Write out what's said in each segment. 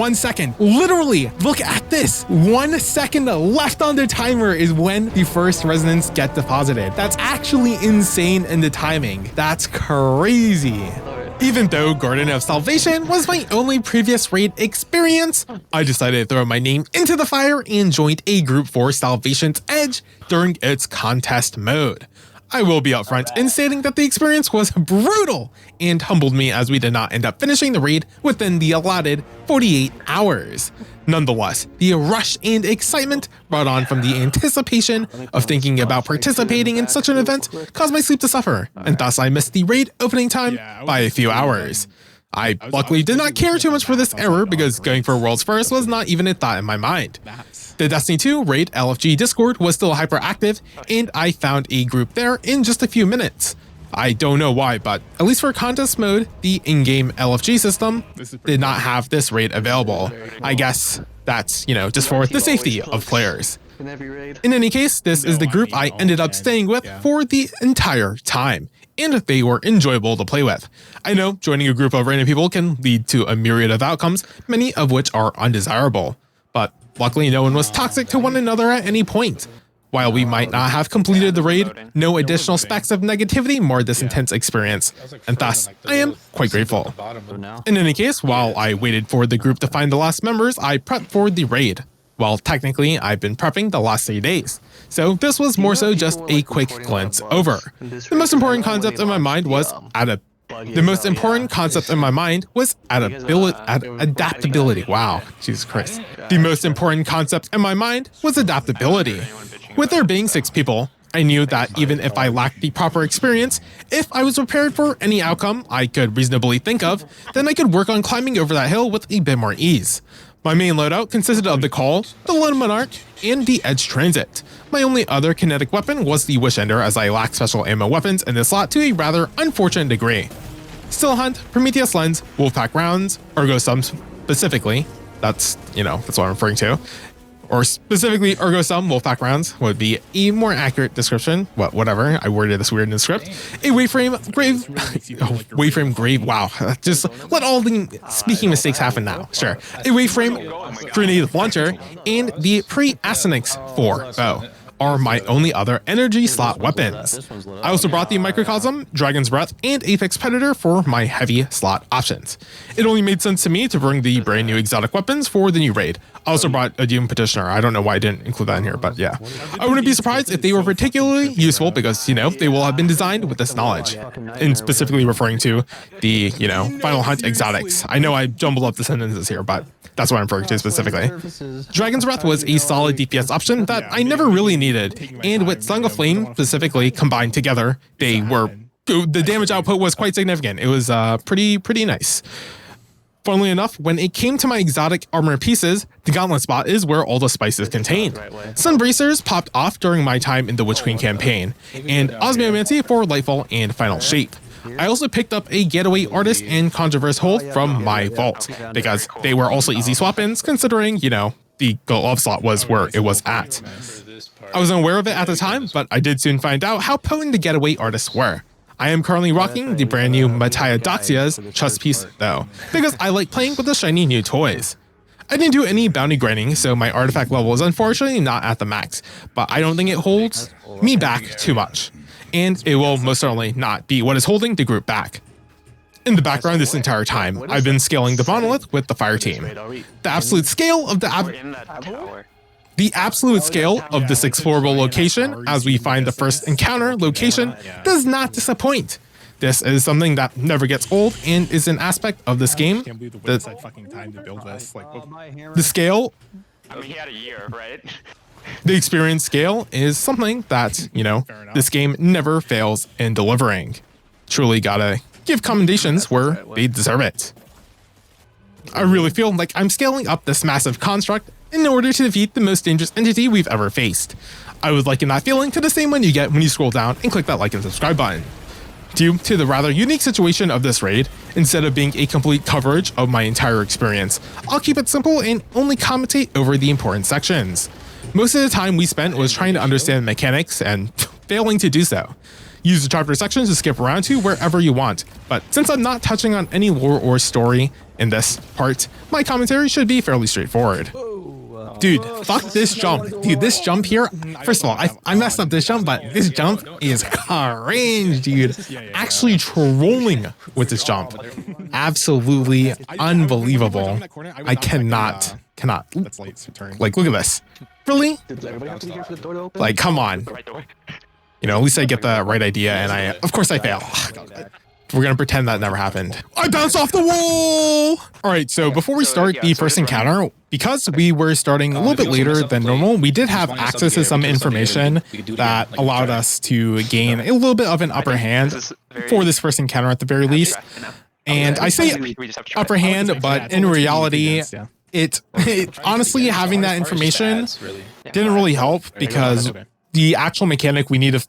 1 second. Literally, look at this. 1 second left on the timer is when the first resonance get deposited. That's actually insane in the timing. That's crazy. Even though Garden of Salvation was my only previous raid experience, I decided to throw my name into the fire and joined a group for Salvation's Edge during its contest mode. I will be upfront in stating that the experience was brutal and humbled me as we did not end up finishing the raid within the allotted 48 hours. Nonetheless, the rush and excitement brought on from the anticipation of thinking about participating in such an event caused my sleep to suffer, and thus I missed the raid opening time by a few hours. I luckily did not care too much for this error because going for Worlds First was not even a thought in my mind. The Destiny 2 raid LFG Discord was still hyperactive, and I found a group there in just a few minutes. I don't know why, but at least for contest mode, the in-game LFG system did not have this raid available. I guess that's, just for the safety of players. In any case, this is the group I ended up staying with for the entire time, and they were enjoyable to play with. I know joining a group of random people can lead to a myriad of outcomes, many of which are undesirable, but luckily no one was toxic to one another at any point. While we might not have completed the raid, no additional specks of negativity marred this intense experience, and thus, I am quite grateful. In any case, while I waited for the group to find the last members, I prepped for the raid. Well, technically, I've been prepping the last 3 days, so this was more so just a quick glance over. The most important concept in my mind was adaptability. Wow, Jesus Christ. The most important concept in my mind was adaptability. With there being 6 people, I knew that even if I lacked the proper experience, if I was prepared for any outcome I could reasonably think of, then I could work on climbing over that hill with a bit more ease. My main loadout consisted of the Call, the Lone Monarch, and the Edge Transit. My only other kinetic weapon was the Wish Ender, as I lacked special ammo weapons in this slot to a rather unfortunate degree. Still Hunt, Prometheus Lens, Wolfpack rounds, Ergo Sum specifically, that's what I'm referring to. Or specifically, Ergo Sum Wolfpack rounds would be a more accurate description. Whatever, I worded this weird in the script. A Wayframe Grave, wow. Just let all the speaking mistakes happen now, sure. A Wayframe Grenade Launcher and the Pre-Asenix 4 bow are my only other energy slot weapons. I also brought the Microcosm, Dragon's Breath, and Apex Predator for my heavy slot options. It only made sense to me to bring the brand new exotic weapons for the new raid. I also brought a Doom Petitioner. I don't know why I didn't include that in here, but yeah. I wouldn't be surprised if they were particularly useful because, they will have been designed with this knowledge. And specifically referring to the, Final Hunt exotics. I know I jumbled up the sentences here, but that's what I'm referring to specifically. Dragon's Breath was a solid DPS option that I never really needed, and with Song of Flame specifically combined together, the damage output was quite significant. It was pretty nice. Funnily enough, when it came to my exotic armor pieces, the Gauntlet spot is where all the spices contained. Sunbracers popped off during my time in the Witch Queen campaign, and Osmiomancy for Lightfall and Final Shape. I also picked up a Getaway Artist and Controverse Hold from my vault, because they were also easy swap-ins considering, the glove slot was where it was at. I was unaware of it at the time, but I did soon find out how potent the Getaway Artists were. I am currently rocking the brand new Mattia Doxia's chest piece though, because I like playing with the shiny new toys. I didn't do any bounty grinding, so my artifact level is unfortunately not at the max, but I don't think it holds me back too much. And it will most certainly not be what is holding the group back. In the background this entire time, I've been scaling the monolith with the fire team. The absolute scale of this explorable location, as we find the first encounter location, does not disappoint. This is something that never gets old and is an aspect of this game. The scale, he had a year, right? The experience scale is something that, this game never fails in delivering. Truly gotta give commendations where they deserve it. I really feel like I'm scaling up this massive construct in order to defeat the most dangerous entity we've ever faced. I would liken that feeling to the same one you get when you scroll down and click that like and subscribe button. Due to the rather unique situation of this raid, instead of being a complete coverage of my entire experience, I'll keep it simple and only commentate over the important sections. Most of the time we spent was trying to understand the mechanics and failing to do so. Use the chapter sections to skip around to wherever you want. But since I'm not touching on any lore or story in this part, my commentary should be fairly straightforward. Dude, fuck this jump. Dude, this jump here, first of all, I messed up this jump, but this jump is cringe, dude. Actually trolling with this jump. Absolutely unbelievable. I cannot. Like, look at this. Really? Like, come on. You know, at least I get the right idea, and of course I fail. We're going to pretend that never happened. I bounced off the wall! All right, so before we start the first encounter, because we were starting a little bit later than normal, we did have access to some information that allowed us to gain a little bit of an upper hand for this first encounter at the very least. And I say upper hand, but in reality, it honestly, having that information didn't really help because the actual mechanic we needed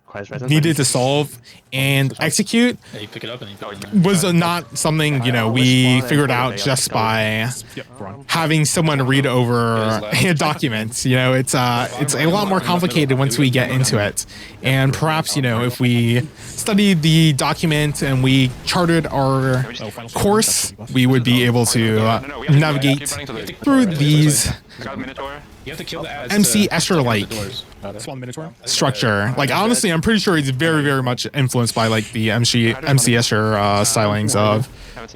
to solve and execute was not something, you know, we figured out just by having someone read over a document. You know, it's a lot more complicated once we get into it. And perhaps, you know, if we studied the document and we charted our course, we would be able to navigate through these You have to kill the MC Escher-like structure. Like, honestly, I'm pretty sure it's very, very much influenced by like the MC Escher stylings of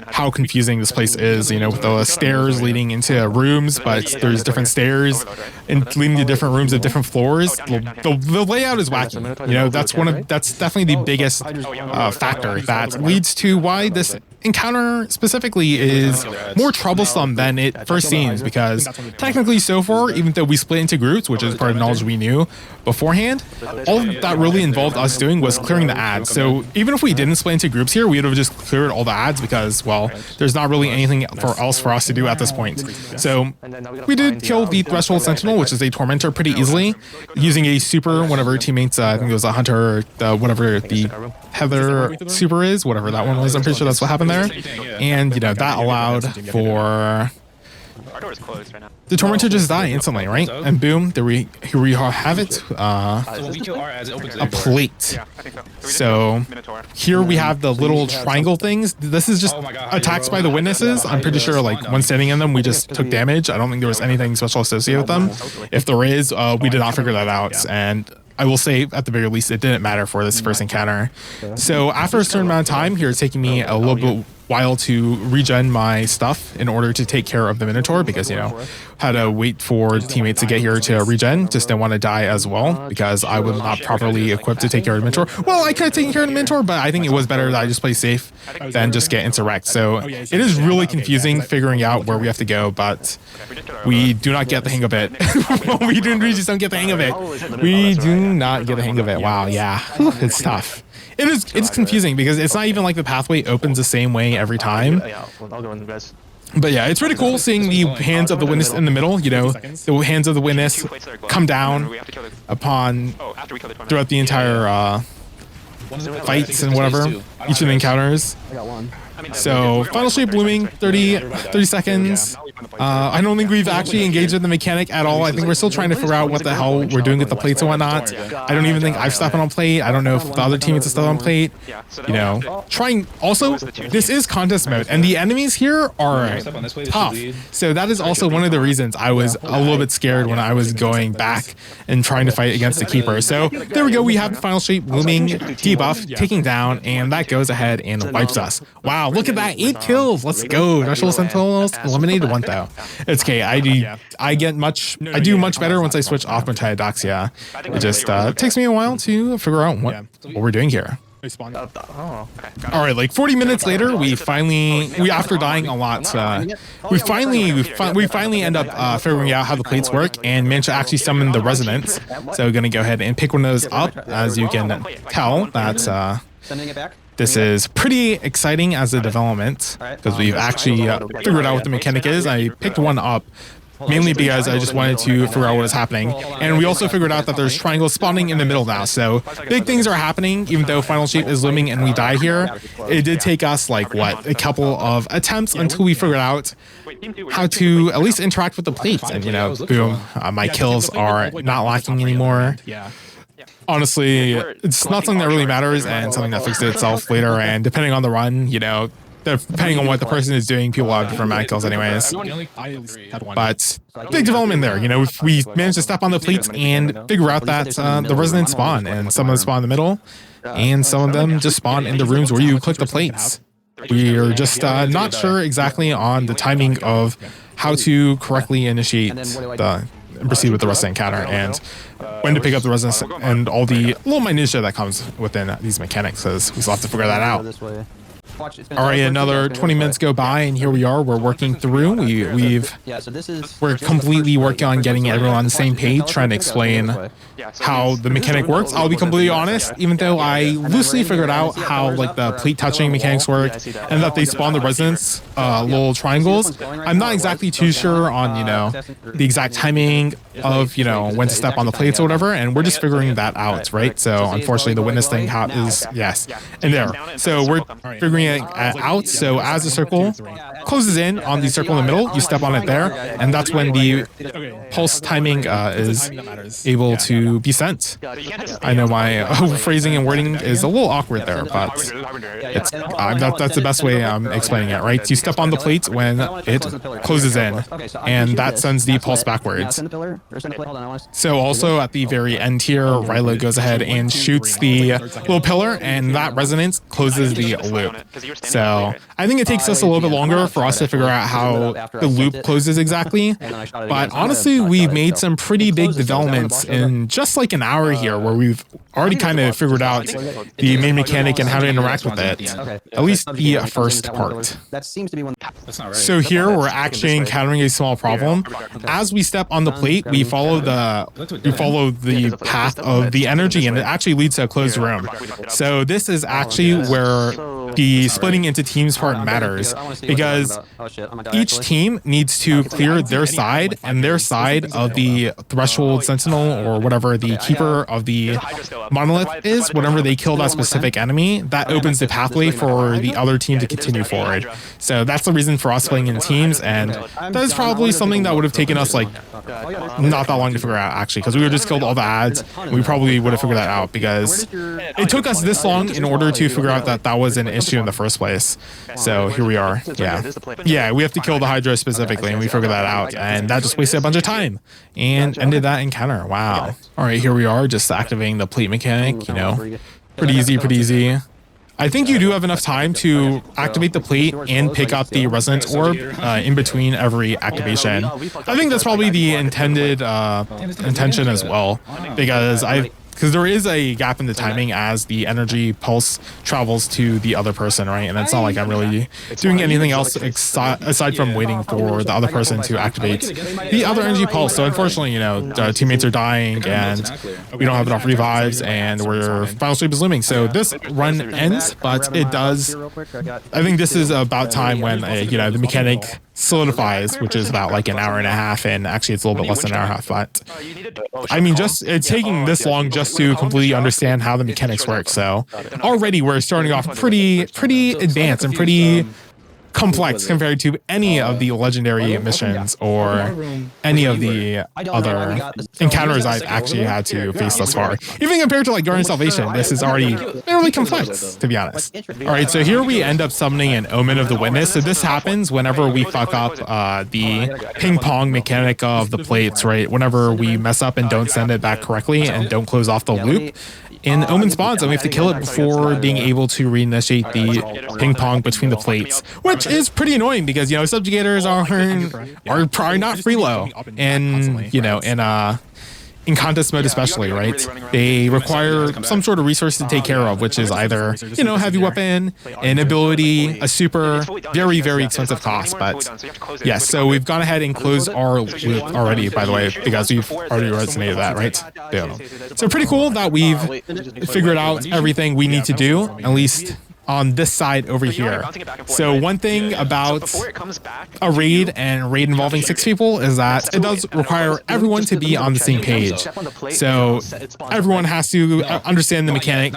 how confusing this place is, you know, with the stairs leading into rooms, but there's different stairs and leading to different rooms at different floors. The layout is wacky. You know, that's definitely the biggest factor that leads to why this encounter specifically is more troublesome than it first seems, because technically so far, even though we split into groups, which is part of knowledge we knew beforehand, all that really involved us doing was clearing the ads. So even if we didn't split into groups here, we would have just cleared all the ads because, well, there's not really anything else for us to do at this point. So we did kill the Threshold Sentinel, which is a Tormentor, pretty easily, using a super, one of our teammates, I think it was a Hunter, whatever the Heather super is, whatever that one was, I'm pretty sure that's what happened there. And, you know, that allowed for the Tormentor just die instantly, right? And boom, here we have it. A plate. So here we have the little triangle things. This is just attacks by the witnesses. I'm pretty sure, like, when standing in them, we just took damage. I don't think there was anything special associated with them. If there is, we did not figure that out. And I will say, at the very least, it didn't matter for this first encounter. So after a certain amount of time, here it's taking me a little bit while to regen my stuff in order to take care of the Minotaur, because, you know, had to wait for teammates to get here to regen. Just didn't want to die as well because I was not properly equipped to take care of the Minotaur. Well, I could have taken care of the Minotaur, but I think it was better that I just play safe than just get into wrecked. So it is really confusing figuring out where we have to go, but we do not get the hang of it. We just don't get the hang of it. We do not get the hang of it. Wow, yeah, it's tough. It's confusing because it's not even like the pathway opens the same way every time. But yeah, it's really cool seeing the hands of the witness in the middle. You know, the hands of the witness come down upon throughout the entire fights and whatever, each of the encounters. So final shape blooming, 30 seconds. I don't think we've actually engaged with the mechanic at all. I think we're still trying to figure out what the hell we're doing with the plates and whatnot. I don't even think I've stepped on plate. I don't know if the other teammates have stepped on plate. You know, trying. Also, this is contest mode, and the enemies here are tough. So that is also one of the reasons I was a little bit scared when I was going back and trying to fight against the keeper. So there we go. We have the final shape blooming debuff taking down, and that goes ahead and wipes us. Wow, look at that, 8 kills. Let's go. Threshold Sentinels eliminated 1 though. It's okay. I do much better once I switch off Metadoxia. It just takes me a while to figure out what we're doing here. All right, like 40 minutes later, we after dying a lot, we finally end up figuring out how the plates work and managed to actually summon the resonance. So gonna go ahead and pick one of those up. As you can tell, that's Sending it back. this is pretty exciting as a development because we've actually figured out what the mechanic is. I picked one up mainly because I just wanted to figure out what is happening. And we also figured out that there's triangles spawning in the middle now. So big things are happening, even though final shape is looming and we die here. It did take us like, what, a couple of attempts until we figured out how to at least interact with the plates. And, you know, boom, my kills are not lacking anymore. Honestly, it's not something that really matters and something that fixes itself later. And depending on the run, you know, depending on what the person is doing, people have different mag kills anyways. But big development there. You know, we managed to step on the plates and figure out that the resonance spawn, and some of them spawn in the middle, and some of them just spawn in the rooms where you click the plates. We're just not sure exactly on the timing of how to correctly initiate and proceed with the rest of the encounter, and when to pick up the resonance and all the little minutia that comes within these mechanics, because we still have to figure that out. All right, another 20 minutes go by, and here we are. We're working through. We're completely working on getting everyone on the same page, trying to explain how the mechanic works. I'll be completely honest, even though I loosely figured out how like the plate touching mechanics work and that they spawn the resonance little triangles, I'm not exactly too sure on, you know, the exact timing of, you know, when to step on the plates or whatever, and we're just figuring that out, right? So unfortunately, the witness thing is in there. So we're figuring it out. So as the circle closes in on the circle in the middle, you step on it there, and that's when the pulse timing is able to be sent. I know my phrasing and wording is a little awkward there, but it's that's the best way I'm explaining it, right? You step on the plate when it closes in, and that sends the pulse backwards. So also at the very end here, Rilo goes ahead and shoots the little pillar, and that resonance closes the loop. So I think it takes us a little bit longer for us to figure out how the loop closes exactly. But honestly, we've made some pretty big developments in just like an hour here, where we've already kind of figured out the main mechanic and how to interact with it. At least the first part. So here we're actually encountering a small problem. As we step on the plate, we follow the path of the energy, and it actually leads to a closed room. So this is actually where the splitting into teams part matters, because each team needs to clear their side, and their side of the threshold sentinel or whatever the keeper of the monolith is. Whenever they kill that specific enemy, that opens the pathway for the other team to continue forward. So that's the reason for us playing in teams, and that is probably something that would have taken us like not that long to figure out, actually, because we would just killed all the ads, and we probably would have figured that out, because it took us this long in order to figure out that that was an issue in the first place. So here we are. Yeah, we have to kill the Hydra specifically, and we figured that out, and that just wasted a bunch of time and ended that encounter. Wow. All right, here we are, just activating the plate mechanic, you know, pretty easy. I think you do have enough time to activate the plate and pick up the resonance orb in between every activation. I think that's probably the intended intention as well, because there is a gap in the timing as the energy pulse travels to the other person, right? And it's not like I'm really doing anything else aside from waiting for the other person to activate the other energy pulse. So unfortunately, you know, teammates are dying, and we don't have enough revives, and we're final sweep is looming. So this run ends, but it does. I think this is about time when you know, the mechanic solidifies, which is about like an hour and a half, and actually it's a little bit less than an hour and a half, but I mean, just it's taking this long just to completely understand how the mechanics work. So already we're starting off pretty advanced and pretty complex compared to any of the legendary missions or any of the other encounters I've actually had to face thus far. Even compared to like Guardian Salvation, this is already fairly complex, to be honest. All right, so here we end up summoning an Omen of the Witness. So this happens whenever we fuck up the ping pong mechanic of the plates, right? Whenever we mess up and don't send it back correctly and don't close off the loop, and Omen spawns, and we have to kill it before being able to reinitiate the ping pong between the plates, which is pretty annoying because, you know, subjugators are probably not freelo, and you know, in contest mode especially, right? They require some sort of resource to take care of, which is either, you know, heavy weapon, an ability, a super, very expensive cost. But yes, so we've gone ahead and closed our loop already, by the way, because we've already resonated that, right? Yeah. So pretty cool that we've figured out everything we need to do, at least on this side over here. So one thing about a raid and raid involving 6 people is that it does require everyone to be on the same page. So everyone has to understand the mechanic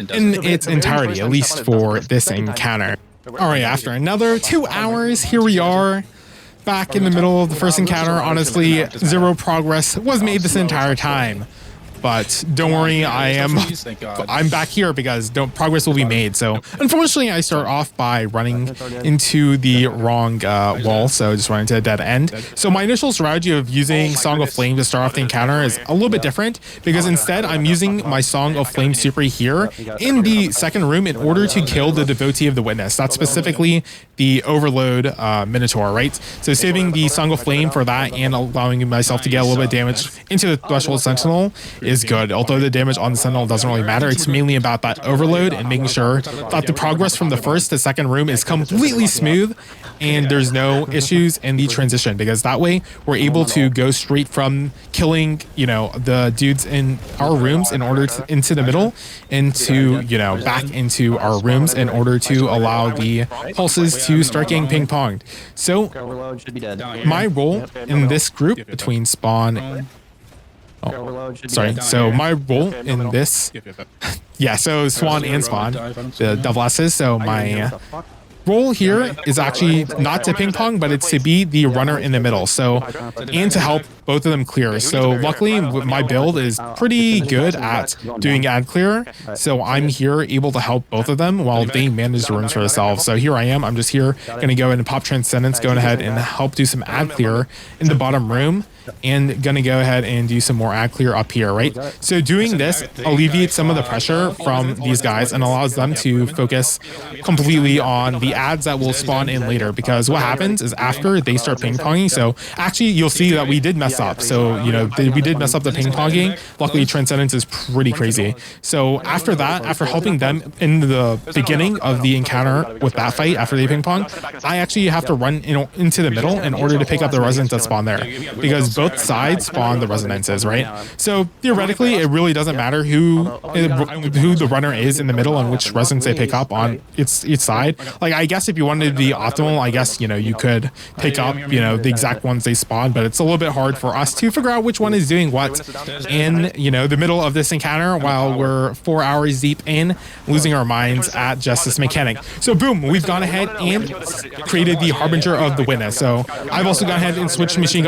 in its entirety, at least for this encounter. All right, after another 2 hours, here we are back in the middle of the first encounter. Honestly, zero progress was made this entire time. But don't worry, I'm back here because progress will be made. So unfortunately, I start off by running into the wrong wall, so just run into a dead end. So my initial strategy of using Song of Flame to start off the encounter is a little bit different, because instead I'm using my Song of Flame super here in the second room in order to kill the Devotee of the Witness. That's specifically the Overload Minotaur, right? So saving the Song of Flame for that and allowing myself to get a little bit of damage into the Threshold Sentinel is good. Although the damage on the Sentinel doesn't really matter, it's mainly about that overload and making sure that the progress from the first to second room is completely smooth and there's no issues in the transition, because that way we're able to go straight from killing, the dudes in our rooms in order to into the middle into, back into our rooms in order to allow the pulses to start getting ping-ponged. So my role in this group between spawn sorry. So my role in this, so Swan and Spawn, the double S's. So my role here is actually not to ping pong, but it's to be the runner in the middle. So, and to help both of them clear. So luckily my build is pretty good at doing ad clear. So I'm here able to help both of them while they manage the rooms for themselves. So here I am. I'm just here going to go in and pop Transcendence, going ahead and help do some ad clear in the bottom room, and gonna go ahead and do some more ad clear up here, right? So doing this alleviates some of the pressure from these guys and allows them to focus completely on the ads that will spawn in later, because what happens is after they start ping-ponging, so actually you'll see that we did mess up. So, we did mess up the ping-ponging. Luckily, Transcendence is pretty crazy. So after that, after helping them in the beginning of the encounter with that fight, after they ping-pong, I actually have to run into the middle in order to pick up the resonance that spawn there, because both sides spawn the resonances, right? So theoretically, it really doesn't matter who the runner is in the middle and which resonance they pick up on each side. Like, I guess if you wanted to be optimal, I guess, you could pick up, the exact ones they spawn, but it's a little bit hard for us to figure out which one is doing what in, the middle of this encounter while we're 4 hours deep in losing our minds at just this mechanic. So boom, we've gone ahead and created the Harbinger of the Witness. So I've also gone ahead and switched machine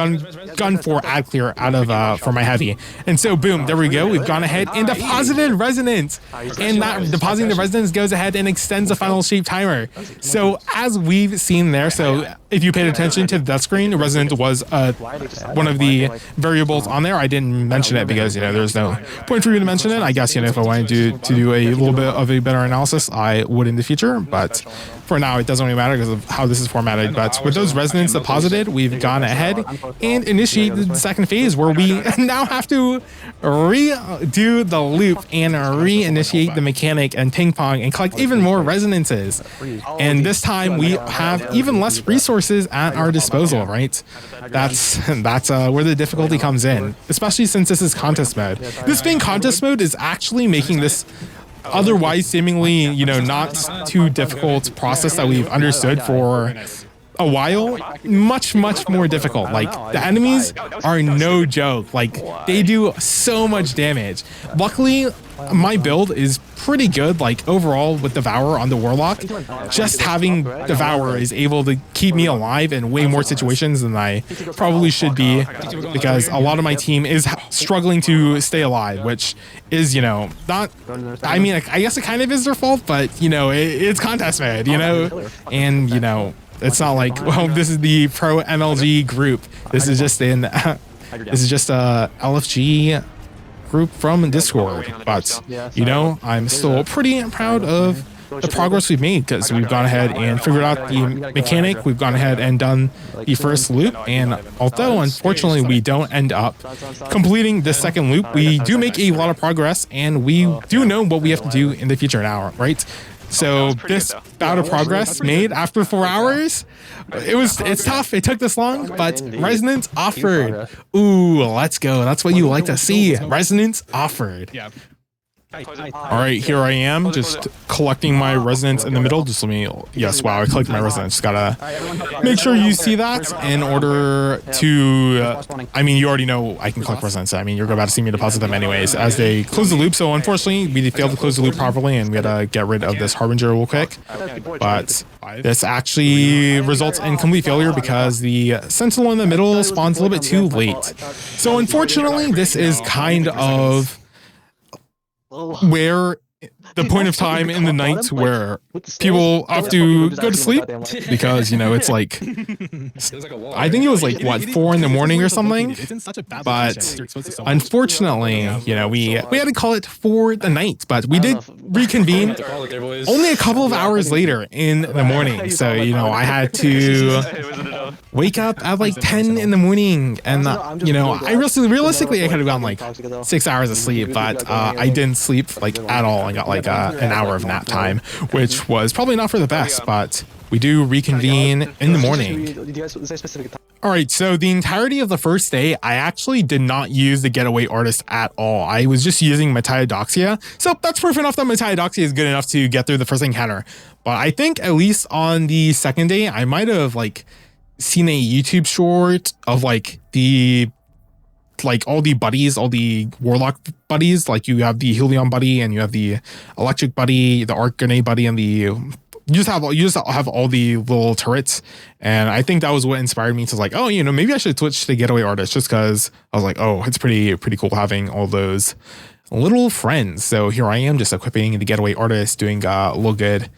gun for ad clear out of for my heavy, and so boom, there we go. We've gone ahead and deposited resonance, and that depositing the resonance goes ahead and extends the final shape timer. So as we've seen there, so if you paid attention to the death screen, resonance was one of the variables on there. I didn't mention it because there's no point for me to mention it. I guess if I wanted to do a little bit of a better analysis, I would in the future, but for now it doesn't really matter because of how this is formatted. But with those resonance deposited, we've gone ahead and initiated the second phase, where we now have to redo the loop and reinitiate the mechanic and ping pong and collect even more resonances. And this time we have even less resources at our disposal, right? That's where the difficulty comes in, especially since this is contest mode. This being contest mode is actually making this otherwise seemingly, not too difficult process that we've understood for a while, much more difficult. Like, the enemies are no joke. Like, they do so much damage. Luckily, my build is pretty good, like, overall with Devour on the Warlock. Just having Devour is able to keep me alive in way more situations than I probably should be, because a lot of my team is struggling to stay alive, which is, not, I mean, I guess it kind of is their fault, but, it's contest mode, and, it's not like, well, this is the pro MLG group. This is just a LFG group from Discord. But, I'm still pretty proud of the progress we've made, because we've gone ahead and figured out the mechanic. We've gone ahead and done the first loop, and although unfortunately we don't end up completing the second loop, we do make a lot of progress, and we do know what we have to do in the future now, right? So this bout of progress made after 4 hours, it's tough. It took this long, but resonance offered. Ooh, let's go. That's what you like to see. Resonance offered. Yeah. All right, here I am, just collecting my resonance in the middle. Just let me, yes, wow, I collected my resonance. Just gotta make sure you see that in order to, I mean, you already know I can collect resonance. I mean, you're about to see me deposit them anyways as they close the loop. So unfortunately, we failed to close the loop properly, and we had to get rid of this Harbinger real quick. But This actually results in complete failure because the Sentinel in the middle spawns a little bit too late. So unfortunately, this is kind of where the point of time in the night where people have to go to sleep because, you know, it's like, I think it was like, what, 4 in the morning or something? But unfortunately, you know, we had to call it for the night, but we did reconvene only a couple of hours later in the morning. So, you know, I had to wake up at like 10 in the morning and, you know, I realistically, I could have gotten like 6 hours of sleep, but I didn't sleep like at all. I got like an hour of nap time, which was probably not for the best, but we do reconvene in the morning. All right, so the entirety of the first day, I actually did not use the getaway artist at all. I was just using Metaiodoxia. So that's proof enough that Metaiodoxia is good enough to get through the first encounter. But I think at least on the second day, I might have like seen a YouTube short of like all the buddies, all the warlock buddies, like you have the Helion buddy and you have the electric buddy, the arc grenade buddy, and you just have all the little turrets. And I think that was what inspired me to like, oh, you know, maybe I should switch to getaway artist just because I was like, oh, it's pretty cool having all those little friends. So here I am just equipping the getaway artist, doing a little good,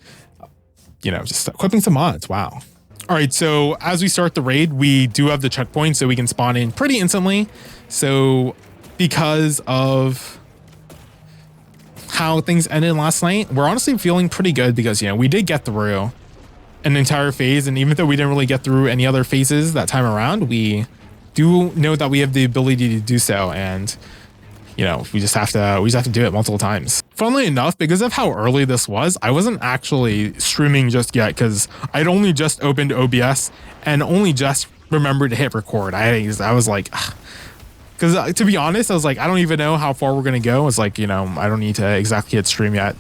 you know, just equipping some mods. Wow. All right, so as we start the raid, we do have the checkpoint, so we can spawn in pretty instantly. So because of how things ended last night, we're honestly feeling pretty good because, you know, we did get through an entire phase. And even though we didn't really get through any other phases that time around, we do know that we have the ability to do so. And, you know, we just have to do it multiple times. Funnily enough, because of how early this was, I wasn't actually streaming just yet because I'd only just opened OBS and only just remembered to hit record. I was like, because to be honest, I was like, I don't even know how far we're going to go. It's like, you know, I don't need to exactly hit stream yet.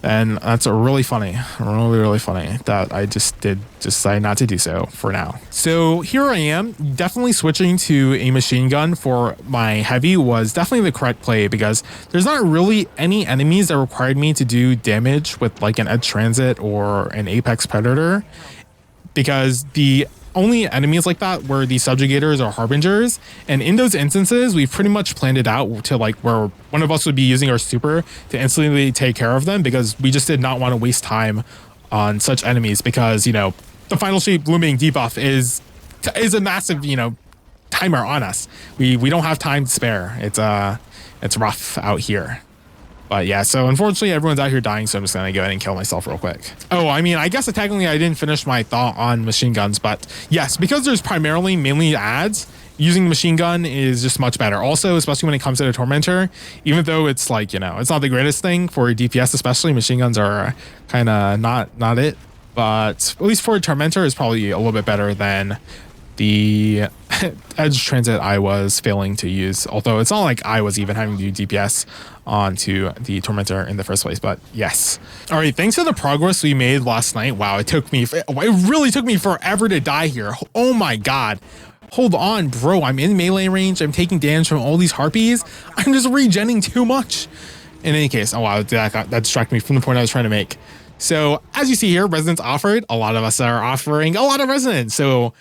And that's really funny, really funny that I just decide not to do so for now. So here I am, definitely switching to a machine gun for my heavy was definitely the correct play because there's not really any enemies that required me to do damage with like an Edge Transit or an Apex Predator, because the only enemies like that were the subjugators or harbingers, and in those instances we've pretty much planned it out to like where one of us would be using our super to instantly take care of them, because we just did not want to waste time on such enemies, because, you know, the final shape blooming debuff is a massive, you know, timer on us. We don't have time to spare. It's rough out here. But yeah, so unfortunately everyone's out here dying, so I'm just gonna go ahead and kill myself real quick. Oh, I mean, I guess technically I didn't finish my thought on machine guns, but yes, because there's mainly ads, using machine gun is just much better. Also, especially when it comes to the Tormentor, even though it's like, you know, it's not the greatest thing for DPS, especially machine guns are kind of not it, but at least for a Tormentor is probably a little bit better than the Edge Transit I was failing to use, although it's not like I was even having to do DPS onto the Tormentor in the first place. But yes. All right, thanks to the progress we made last night. Wow, it really took me forever to die here. Oh my god. Hold on, bro. I'm in melee range. I'm taking damage from all these harpies. I'm just regenning too much. In any case, oh wow, that distracted me from the point I was trying to make. So as you see here, Resonance offered. A lot of us are offering a lot of Resonance. So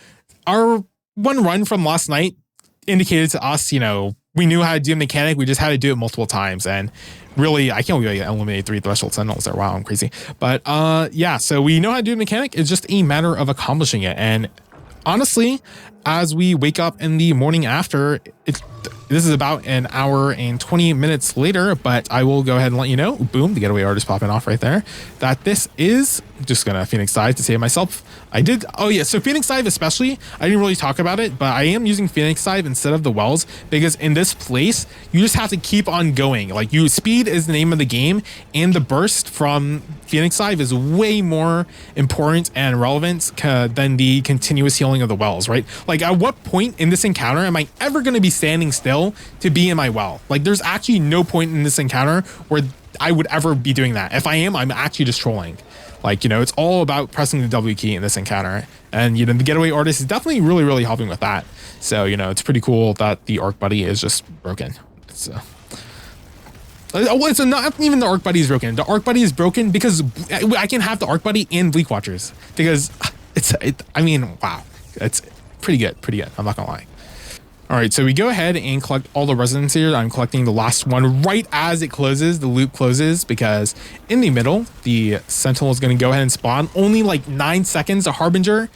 our one run from last night indicated to us, you know, we knew how to do a mechanic. We just had to do it multiple times. And really, I can't believe I eliminated 3 Threshold Sentinels there. Wow, I'm crazy. But yeah, so we know how to do a mechanic. It's just a matter of accomplishing it. And honestly, as we wake up in the morning after, this is about an hour and 20 minutes later, but I will go ahead and let you know, boom, the getaway artist popping off right there, that this is just gonna Phoenix Dive to save myself. Oh yeah, so Phoenix Dive especially, I didn't really talk about it, but I am using Phoenix Dive instead of the wells, because in this place, you just have to keep on going. Like, speed is the name of the game, and the burst from Phoenix Dive is way more important and relevant than the continuous healing of the wells, right? Like, at what point in this encounter am I ever gonna be standing still to be in my well? Like, there's actually no point in this encounter where I would ever be doing that. If I am, I'm actually just trolling. Like, you know, it's all about pressing the W key in this encounter. And, you know, the getaway artist is definitely really helping with that. So, you know, it's pretty cool that the arc buddy is just broken. So, Well, it's not even the Arc Buddy is broken. The Arc Buddy is broken because I can have the Arc Buddy and Bleak Watchers because I mean, wow, it's pretty good. I'm not gonna lie. All right, so we go ahead and collect all the resonance here. I'm collecting the last one right as it closes, the loop closes, because in the middle, the Sentinel is going to go ahead and spawn. Only like 9 seconds, a Harbinger.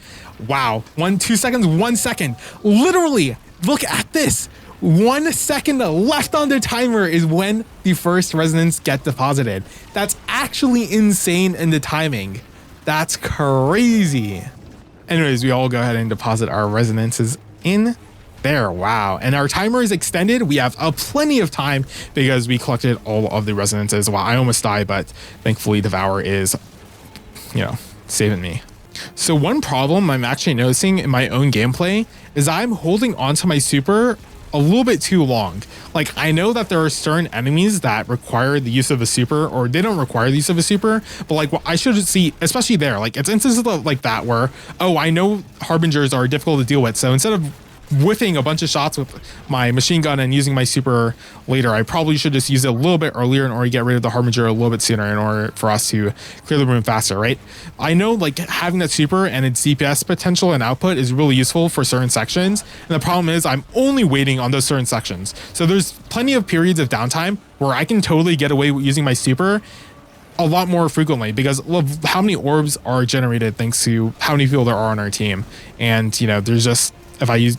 Wow, 2 seconds, 1 second. Literally, look at this. 1 second left on the timer is when the first resonance get deposited. That's actually insane in the timing. That's crazy. Anyways, we all go ahead and deposit our resonances in there. Wow. And our timer is extended. We have plenty of time because we collected all of the resonances. Wow, I almost died, but thankfully Devour is, saving me. So one problem I'm actually noticing in my own gameplay is I'm holding onto my super a little bit too long. Like, I know that there are certain enemies that require the use of a super, or they don't require the use of a super, but like what I should see, especially there, like it's instances like that where, oh, I know Harbingers are difficult to deal with. So instead of whiffing a bunch of shots with my machine gun and using my super later, I probably should just use it a little bit earlier in order to get rid of the Harbinger a little bit sooner in order for us to clear the room faster, right? I know like having that super and its DPS potential and output is really useful for certain sections. And the problem is I'm only waiting on those certain sections. So there's plenty of periods of downtime where I can totally get away with using my super a lot more frequently because of how many orbs are generated thanks to how many people there are on our team. And, there's just, if I use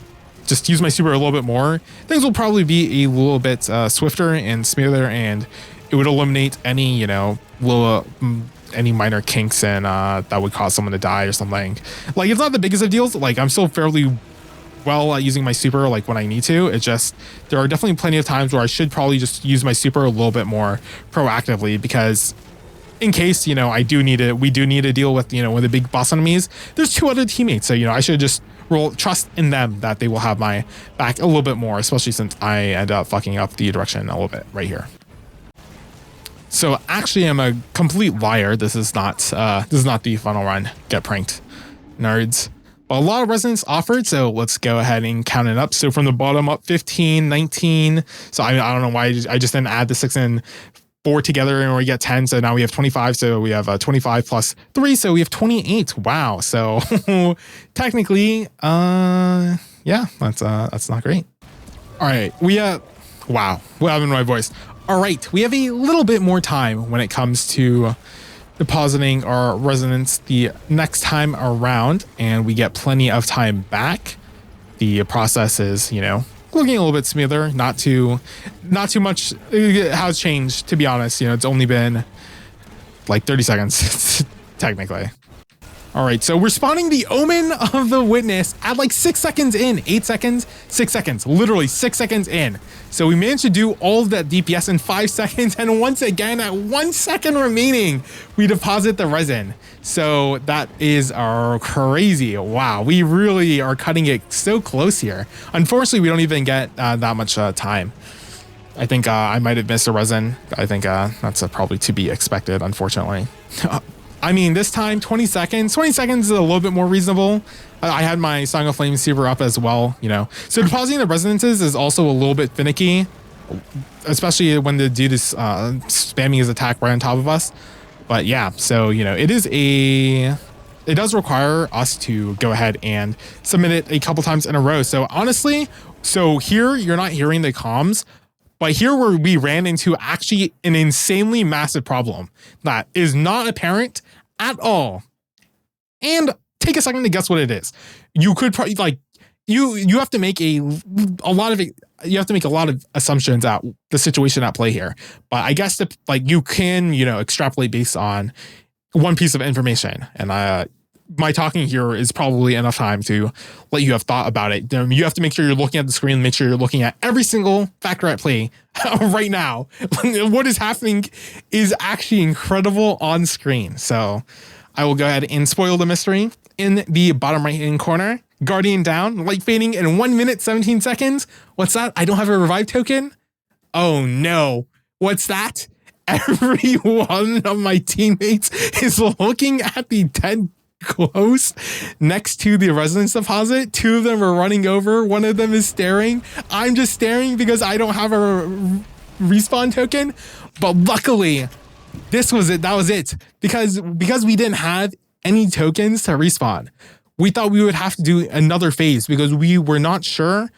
my super a little bit more, things will probably be a little bit swifter and smoother, and it would eliminate any, any minor kinks and that would cause someone to die or something. Like, it's not the biggest of deals. Like, I'm still fairly well at using my super, like when I need to. It's just, there are definitely plenty of times where I should probably just use my super a little bit more proactively because in case, we do need to deal with, one of the big boss enemies, there's 2 other teammates. So, I should just trust in them that they will have my back a little bit more, especially since I end up fucking up the direction a little bit right here. So actually I'm a complete liar. This is not the final run. Get pranked, nerds. But a lot of resonance offered, so let's go ahead and count it up. So from the bottom up, 15, 19. So I don't know why I just didn't add the 6 and 4 together and we get 10. So now we have 25. So we have 25 plus 3. So we have 28. Wow. So technically, yeah, that's not great. All right. Wow. What happened to my voice? All right. We have a little bit more time when it comes to depositing our resonance the next time around, and we get plenty of time back. The process is, looking a little bit smoother, not too much has changed, to be honest. It's only been like 30 seconds technically. All right, so we're spawning the Omen of the Witness at like 6 seconds in, 8 seconds, 6 seconds, literally 6 seconds in. So we managed to do all of that DPS in 5 seconds, and once again at 1 second remaining, we deposit the resin. So that is our crazy. Wow, we really are cutting it so close here. Unfortunately, we don't even get that much time. I think I might have missed a resin. I think that's probably to be expected, unfortunately. I mean, this time 20 seconds is a little bit more reasonable. I had my Song of Flame super up as well, So depositing the resonances is also a little bit finicky, especially when the dude is spamming his attack right on top of us. But yeah, so, it does require us to go ahead and submit it a couple times in a row. So honestly, here you're not hearing the comms, but here where we ran into actually an insanely massive problem that is not apparent at all. And take a second to guess what it is. You could probably you have to make a lot of assumptions at the situation at play here. But I guess that you can, extrapolate based on one piece of information. And my talking here is probably enough time to let you have thought about it. You have to make sure you're looking at the screen, make sure you're looking at every single factor at play right now. What is happening is actually incredible on screen. So I will go ahead and spoil the mystery. In the bottom right hand corner, Guardian down, light fading in 1 minute, 17 seconds. What's that? I don't have a revive token. Oh no. What's that? Every one of my teammates is looking at the dead close next to the resonance deposit. 2 of them are running over. 1 of them is staring. I'm just staring because I don't have respawn token, but luckily this was it. That was it. Because we didn't have any tokens to respawn, we thought we would have to do another phase because we were not sure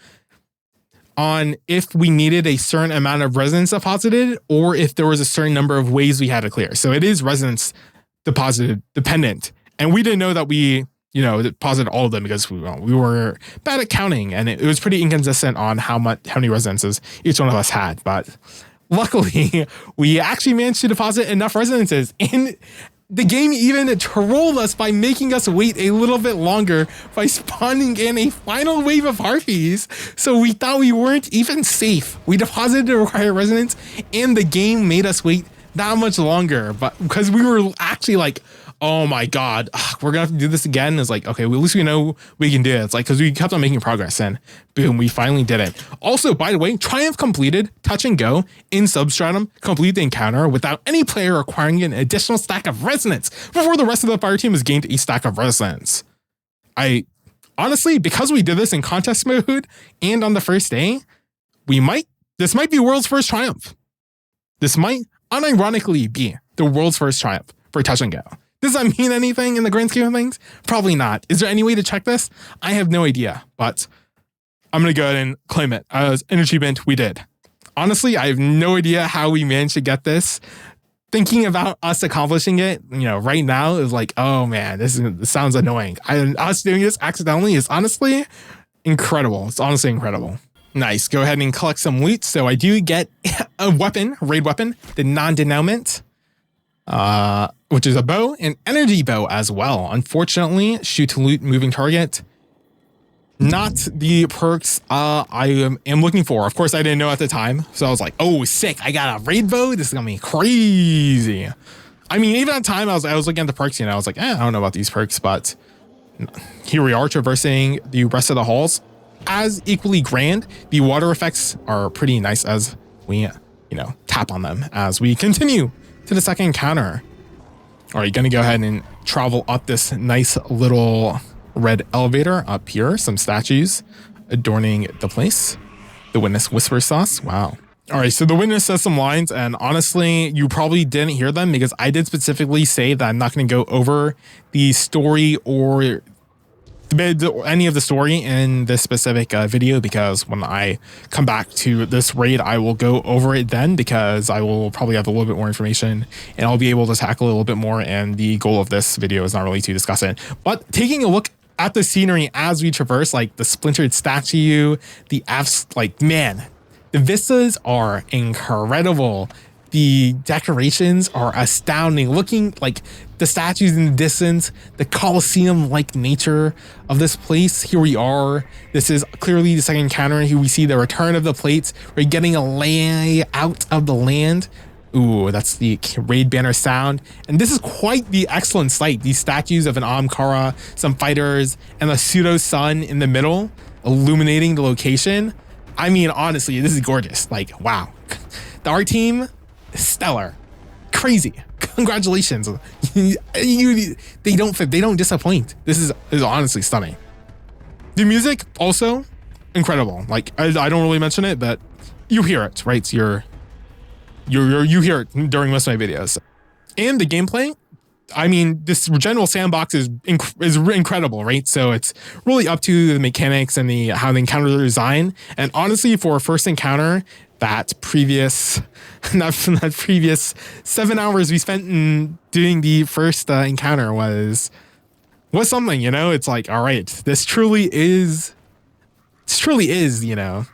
on if we needed a certain amount of resonance deposited or if there was a certain number of ways we had to clear. So it is resonance deposited dependent. And we didn't know that we, deposited all of them because we were bad at counting, and it was pretty inconsistent on how many resonances each one of us had. But luckily, we actually managed to deposit enough resonances, and the game even trolled us by making us wait a little bit longer by spawning in a final wave of harpies. So we thought we weren't even safe. We deposited the required resonance, and the game made us wait that much longer. But because we were actually like, oh my God, we're gonna have to do this again. It's like, okay, well, at least we know we can do it. It's like, because we kept on making progress, and boom, we finally did it. Also, by the way, Triumph completed touch and go in Substratum, complete the encounter without any player acquiring an additional stack of resonance before the rest of the fire team has gained a stack of resonance. I honestly, because we did this in contest mode and on the first day, this might be world's first triumph. This might unironically be the world's first triumph for touch and go. Does that mean anything in the grand scheme of things? Probably not. Is there any way to check this? I have no idea, but I'm going to go ahead and claim it as an achievement we did. Honestly, I have no idea how we managed to get this. Thinking about us accomplishing it, right now is like, oh man, this sounds annoying. Us doing this accidentally is honestly incredible. It's honestly incredible. Nice. Go ahead and collect some loot. So I do get a weapon, raid weapon, the non-denouement. Which is a bow, and energy bow as well. Unfortunately, shoot to loot moving target. Not the perks I am looking for. Of course, I didn't know at the time. So I was like, oh, sick. I got a raid bow. This is going to be crazy. I mean, even at the time, I was looking at the perks, I was like, I don't know about these perks, but here we are traversing the rest of the halls. As equally grand, the water effects are pretty nice as we, tap on them as we continue to the second encounter. All right, gonna go ahead and travel up this nice little red elevator up here. Some statues adorning the place. The witness whispers sauce. Wow. All right, so the witness says some lines, and honestly, you probably didn't hear them because I did specifically say that I'm not going to go over the story or any of the story in this specific video, because when I come back to this raid, I will go over it then, because I will probably have a little bit more information and I'll be able to tackle a little bit more. And the goal of this video is not really to discuss it, but taking a look at the scenery as we traverse, like the splintered statue, the F's, like, man, the vistas are incredible. The decorations are astounding. Looking like the statues in the distance, the Colosseum-like nature of this place. Here we are. This is clearly the second encounter. Here we see the return of the plates. We're getting a layout of the land. Ooh, that's the raid banner sound. And this is quite the excellent sight. These statues of an Ahamkara, some fighters, and the pseudo sun in the middle, illuminating the location. I mean, honestly, this is gorgeous. Like, wow. The art team, stellar, crazy. Congratulations. They don't disappoint. This is honestly stunning. The music also incredible. Like, I don't really mention it, but you hear it, right? You hear it during most of my videos. And the gameplay, I mean, this general sandbox is incredible, right? So it's really up to the mechanics and how the encounter is designed. And honestly, for a first encounter, that previous 7 hours we spent in doing the first encounter was something, It's like, all right, this truly is, the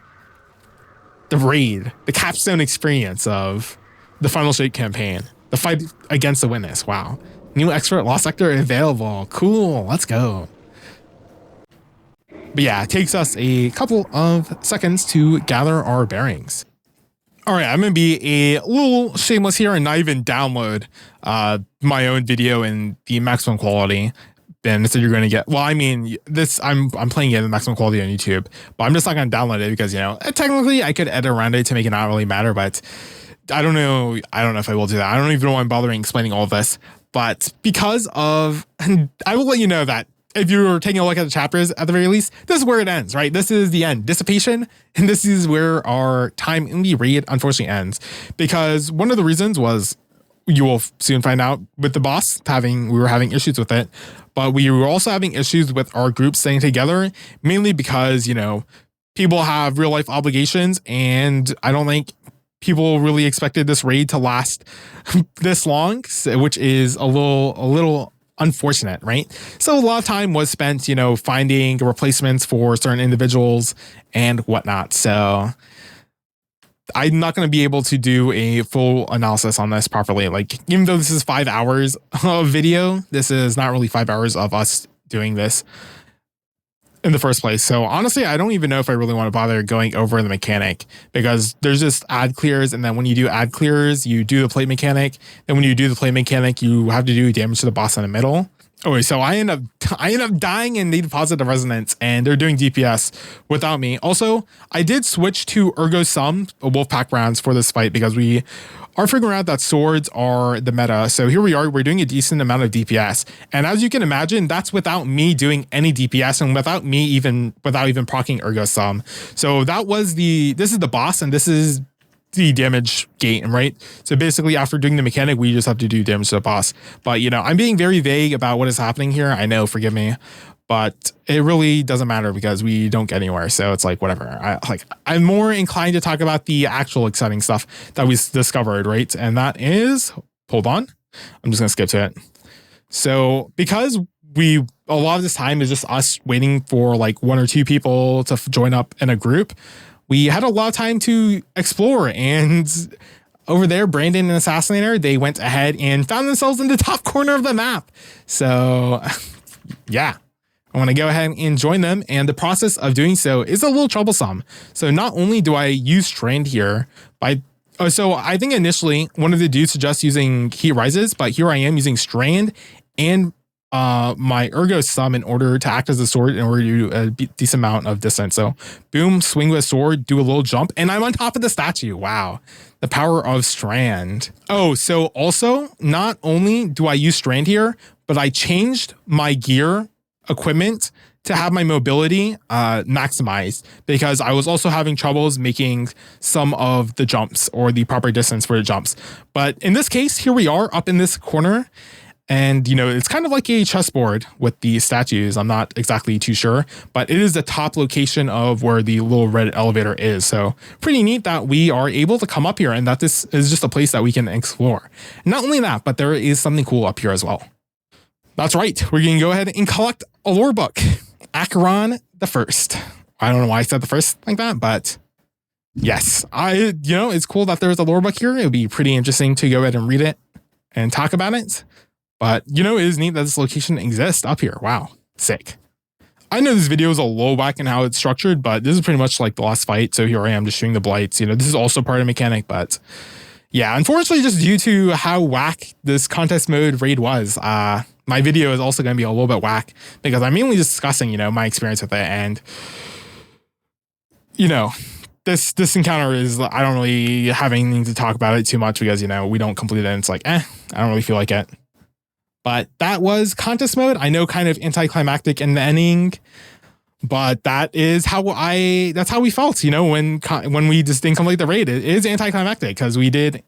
raid, the capstone experience of the Final Shape campaign, the fight against the witness. Wow. New expert lost sector available. Cool. Let's go. But yeah, it takes us a couple of seconds to gather our bearings. All right, I'm going to be a little shameless here and not even download my own video in the maximum quality. Then so you're going to get, well, I mean, this I'm playing it in maximum quality on YouTube, but I'm just not going to download it because, technically I could edit around it to make it not really matter, but I don't know if I will do that. I don't even know why I'm bothering explaining all of this, but because of, I will let you know that if you were taking a look at the chapters at the very least, this is where it ends, right? This is the end, Dissipation, and this is where our time in the raid unfortunately ends. Because one of the reasons was, you will soon find out with the boss, we were having issues with it, but we were also having issues with our group staying together, mainly because, people have real life obligations, and I don't think people really expected this raid to last this long, which is a little unfortunate, right? So a lot of time was spent, finding replacements for certain individuals and whatnot. So I'm not going to be able to do a full analysis on this properly. Like, even though this is 5 hours of video, this is not really 5 hours of us doing this in the first place. So honestly, I don't even know if I really want to bother going over the mechanic, because there's just ad clears, and then when you do ad clears, you do the plate mechanic. Then when you do the plate mechanic, you have to do damage to the boss in the middle. Okay, so I end up dying and they deposit the resonance, and they're doing DPS without me. Also, I did switch to Ergo Sum Wolfpack rounds for this fight, because we are figuring out that swords are the meta. So here we are, we're doing a decent amount of DPS. And as you can imagine, that's without me doing any DPS, and without even proccing Ergo Sum. So this is the boss, and this is the damage gate, right? So basically, after doing the mechanic, we just have to do damage to the boss. But I'm being very vague about what is happening here. I know, forgive me, but it really doesn't matter because we don't get anywhere. So it's like, whatever. I'm more inclined to talk about the actual exciting stuff that we discovered, right? And that is, hold on, I'm just gonna skip to it. So because a lot of this time is just us waiting for like 1 or 2 people to join up in a group, we had a lot of time to explore, and over there, Brandon and Assassinator, they went ahead and found themselves in the top corner of the map. So yeah, I want to go ahead and join them, and the process of doing so is a little troublesome. So not only do I use Strand here, so I think initially one of the dudes suggests using Heat Rises, but here I am using Strand and my Ergo Sum in order to act as a sword in order to do a decent amount of distance. So boom, swing with a sword, do a little jump, and I'm on top of the statue. Wow, the power of Strand. Oh, so also, not only do I use Strand here, but I changed my gear equipment to have my mobility maximized, because I was also having troubles making some of the jumps or the proper distance for the jumps. But in this case, here we are up in this corner, and it's kind of like a chessboard with the statues. I'm not exactly too sure, but it is the top location of where the little red elevator is. So pretty neat that we are able to come up here, and that this is just a place that we can explore. Not only that, but there is something cool up here as well. That's right, we're going to go ahead and collect a lore book, Acheron the First. I don't know why I said the first like that, but yes, it's cool that there's a lore book here. It would be pretty interesting to go ahead and read it and talk about it. But it is neat that this location exists up here. Wow, sick. I know this video is a little whack in how it's structured, but this is pretty much like the last fight. So here I am just shooting the blights. This is also part of the mechanic, but yeah, unfortunately, just due to how whack this contest mode raid was, my video is also going to be a little bit whack, because I'm mainly discussing, my experience with it. And, this encounter is, I don't really have anything to talk about it too much, because, we don't complete it. And it's like, I don't really feel like it. But that was contest mode. I know, kind of anticlimactic in the ending, but that's how we felt, when we just didn't complete the raid. It is anticlimactic, because we did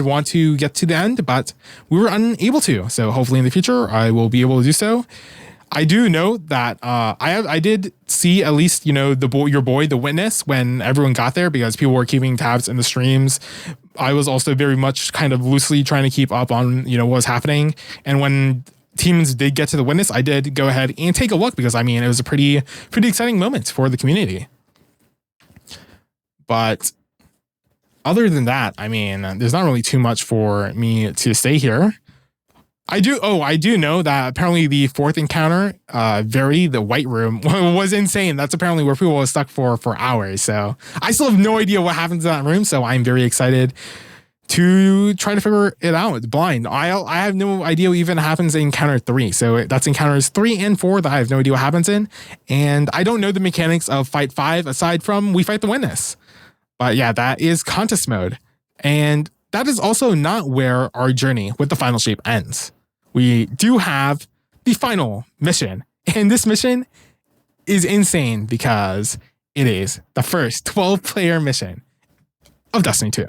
want to get to the end, but we were unable to. So hopefully in the future I will be able to do so. I do know that I did see at least, your boy, the Witness, when everyone got there, because people were keeping tabs in the streams. I was also very much kind of loosely trying to keep up on, what was happening. And when teams did get to the Witness, I did go ahead and take a look, because it was a pretty exciting moment for the community. But other than that, there's not really too much for me to say here. I do know that apparently the fourth encounter, the White Room, was insane. That's apparently where people were stuck for hours. So I still have no idea what happens in that room. So I'm very excited to try to figure it out. It's blind. I have no idea what even happens in encounter 3. So that's encounters 3 and 4 that I have no idea what happens in. And I don't know the mechanics of fight 5 aside from we fight the Witness. But yeah, that is contest mode. And that is also not where our journey with the final shape ends. We do have the final mission And this mission is insane because it is the first 12-player mission of Destiny 2.